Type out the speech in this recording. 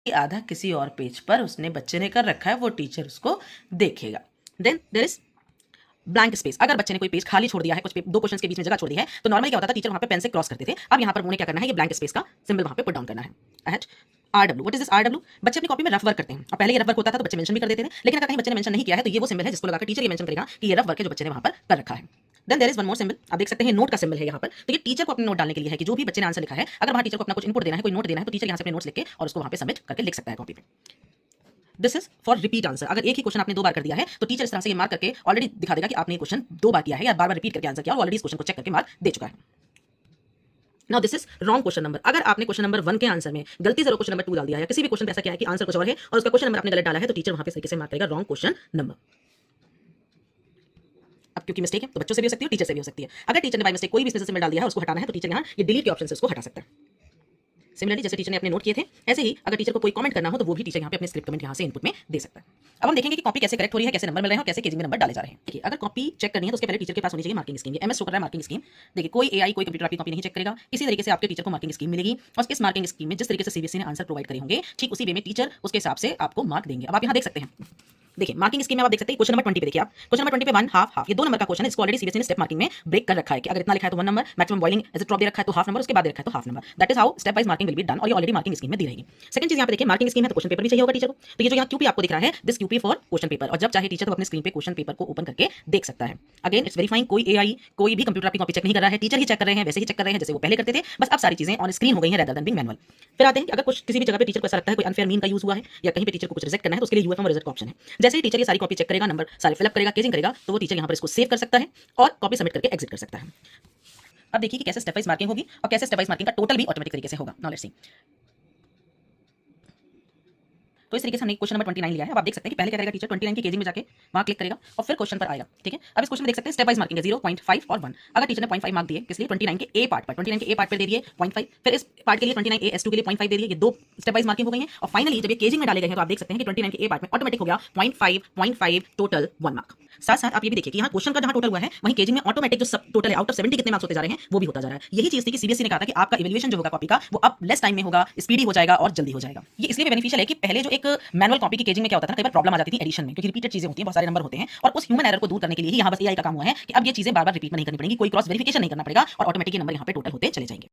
आधा किसी और पेज पर उसने बच्चे ने कर रखा है, वो टीचर उसको देखेगा। Then there is blank space. अगर बच्चे ने कोई पेज खाली छोड़ दिया है, कुछ दो क्वेश्चंस के बीच में जगह छोड़ दी है, तो नॉर्मली क्या होता था, टीचर वहां पे पेन से क्रॉस करते थे। अब यहाँ पर उन्हें क्या करना है, ये ब्लैंक स्पेस का सिंबल वहां पे पुट डाउन करना है। At RW, what is this RW? बच्चे अपनी कॉपी में रफ वर्क करते हैं, और पहले ये रफ वर्क होता था तो बच्चे मेंशन भी कर देते थे, लेकिन अगर कहीं बच्चे ने मेंशन नहीं किया है तो ये वो सिंबल है जिसको लगाकर टीचर ये मेंशन करेगा कि ये रफ वर्क है जो बच्चे ने वहां पर कर रखा है। Then there is one more symbol, आप देख सकते हैं नोट का सिंबल है यहाँ पर। तो ये टीचर को अपने नोट डालने के लिए है कि जो भी बच्चे ने आंसर लिखा है, अगर वहां टीचर को अपना कुछ इनपुट देना है, कोई नोट देना है, तो टीचर यहाँ से अपने नोट्स लिख के और उसको वहां पे सबमिट करके लिख सकता है कॉपी पे। This is for repeat answer. अगर एक ही क्वेश्चन आपने 2 बार कर दिया है तो टीचर इस तरह से ये मार्क करके ऑलरेडी दिखा देगा कि आपने ये क्वेश्चन 2 बार किया है या बार बार रिपीट करके आंसर किया और ऑलरेडी इस क्वेश्चन को चेक करके मार्क दे चुका है। Now this is wrong question number. अगर आपने क्वेश्चन नंबर 1 के आंसर में गलती से क्वेश्चन नंबर 2 डाल दिया है, या किसी भी क्वेश्चन पे ऐसा किया है कि आंसर कुछ और है और उसका क्वेश्चन नंबर आपने गलत डाला है, तो टीचर वहां पे इस तरीके से मार्क करेगा रॉन्ग क्वेश्चन नंबर। अब क्योंकि मिस्टेक है तो बच्चों से भी हो सकती है, टीचर से भी हो सकती है। अगर टीचर ने बाय मिस्टेक कोई भी सिंबल डाल दिया है, उसको हटाना है, तो टीचर यहाँ ये डिलीट के ऑप्शन से उसको हटा सकता है। सिमिलरली जैसे टीचर ने अपने नोट किए थे, ऐसे ही अगर टीचर को कोई कमेंट करना हो तो वो भी टीचर यहाँ पे अपने स्क्रिप्ट कमेंट यहाँ से इनपुट में दे सकता है। अब हम देखेंगे कि कॉपी कैसे करेक्ट हो रही है, कैसे नंबर मिल रहे हैं और कैसे केजिंग में नंबर डाले जा रहे हैं। देखिए, अगर कॉपी चेक करनी है तो उसके पहले टीचर के पास होनी चाहिए मार्किंग स्कीम। एमएस शो कर रहा है मार्किंग स्कीम। देखिए, कोई एआई कोई कंप्यूटर आपकी कॉपी नहीं चेक करेगा। इसी तरीके से आपके टीचर को मार्किंग स्कीम मिलेगी और इस मार्किंग स्कीम में जिस तरीके से सीबीएसई ने आंसर प्रोवाइड करे होंगे, ठीक उसी वे में टीचर उसके हिसाब से आपको मार्क देंगे। अब आप यहाँ देख सकते हैं, देखिए मार्किंग स्कीम में आप देख सकते हैं क्वेश्चन नंबर 20 पे देखिए आप, क्वेश्चन नंबर 20 पे 1 हाफ हाफ, ये 2 नंबर का क्वेश्चन है। इसको ऑलरेडी सीबीएसई ने स्टेप मार्किंग में ब्रेक कर रखा है कि अगर इतना लिखा है तो 1 number, maximum boiling as drop दे रखा है तो हाफ नंबर, उसके बाद दे रखा है तो half number. That is how step wise marking will be done, और ये ऑलरेडी मार्किंग स्कीम में दी रहेगी। सेकंड चीज यहाँ पे देखिए, मार्किंग स्कीम है तो क्वेश्चन पेपर भी चाहिए होगा टीचर को। तो ये जो यहाँ क्यूपी आपको दिख रहा है, this QP for question paper, और जब चाहे टीचर तो अपने स्क्रीन पे क्वेश्चन पेपर को ओपन करके देख सकता है। अगेन इट्स वेरीफाइंग, कोई एआई कोई भी कंप्यूटर आपकी कॉपी चेक नहीं कर रहा है, टीचर ही चेक कर रहे हैं, वैसे ही चेक कर रहे हैं जैसे वो पहले करते थे, बस अब सारी चीजें ऑन स्क्रीन हो गई हैं रेदर देन बीइंग मैनुअल। फिर आते हैं कि अगर कुछ किसी भी जगह पे टीचर को ऐसा लगता है कोई अनफेयर मीन का यूज हुआ है या कहीं पे टीचर को कुछ रिजेक्ट करना है, तो उसके लिए यूएफएम और रिजेक्ट का ऑप्शन है। जैसे ही टीचर ये सारी कॉपी चेक करेगा, नंबर सारे फिलअप करेगा, केजिंग करेगा, तो वो टीचर यहाँ पर इसको सेव कर सकता है और कॉपी सबमिट करके एग्जिट कर सकता है। अब देखिए कि कैसे स्टेप वाइज मार्किंग होगी और कैसे स्टेप वाइज मार्किंग का टोटल भी ऑटोमेटिक तरीके से होगा। Now let's see. तो इस तरीके से हमने क्वेश्चन नंबर 29 लिया है। अब आप देख सकते हैं कि पहले क्या करेगा टीचर, 29 की केजिंग में जाके वहां क्लिक करेगा और फिर क्वेश्चन पर आएगा। ठीक है, अब इस क्वेश्चन में देख सकते हैं स्टेप वाइज मार्किंग है 0.5 और 1। अगर टीचर ने 0.5 मार्क दिए, किस लिए, 29 के ए पार्ट पर, 29 के ए पार्ट पर दे दिए 0.5, फिर इस पार्ट के लिए 29 ए S2 के लिए 0.5 दे दिए। ये 2 स्टेप वाइज मार्किंग हो गई है और फाइनली जब ये केजिंग में डाले गए हैं तो आप देख सकते हैं कि 29 के ए पार्ट में ऑटोमेटिक हो गया 0.5 टोटल 1 मार्क। साथ साथ आप ये भी देखिए कि यहाँ क्वेश्चन का जहां टोटल हुआ है वहीं केजिंग में ऑटोमेटिक जो सब टोटल है आउट ऑफ 70 कितने मार्क्स होते जा रहे हैं वो भी होता जा रहा है। यही चीज थी कि सीबीएसई ने कहा था कि आपका इवैल्यूएशन जो होगा कॉपी का वो अब लेस टाइम में होगा, स्पीडी हो जाएगा और जल्दी हो जाएगा। ये इसलिए भी बेनिफिशियल है कि पहले जो एक मैनुअल कॉपी की केजिंग में क्या होता था, कई बार प्रॉब्लम आ जाती थी एडिशन में, क्योंकि रिपीटेड चीजें होती हैं, बहुत सारे नंबर होते हैं, और उस ह्यूमन एरर को दूर करने के लिए ही यहाँ बस एआई का काम हुआ है कि अब ये चीजें बार बार रिपीट नहीं करनी पड़ेगी, कोई क्रॉस वेरिफिकेशन नहीं करना पड़ेगा और ऑटोमेटिक नंबर यहाँ पे टोटल होते चले जाएंगे।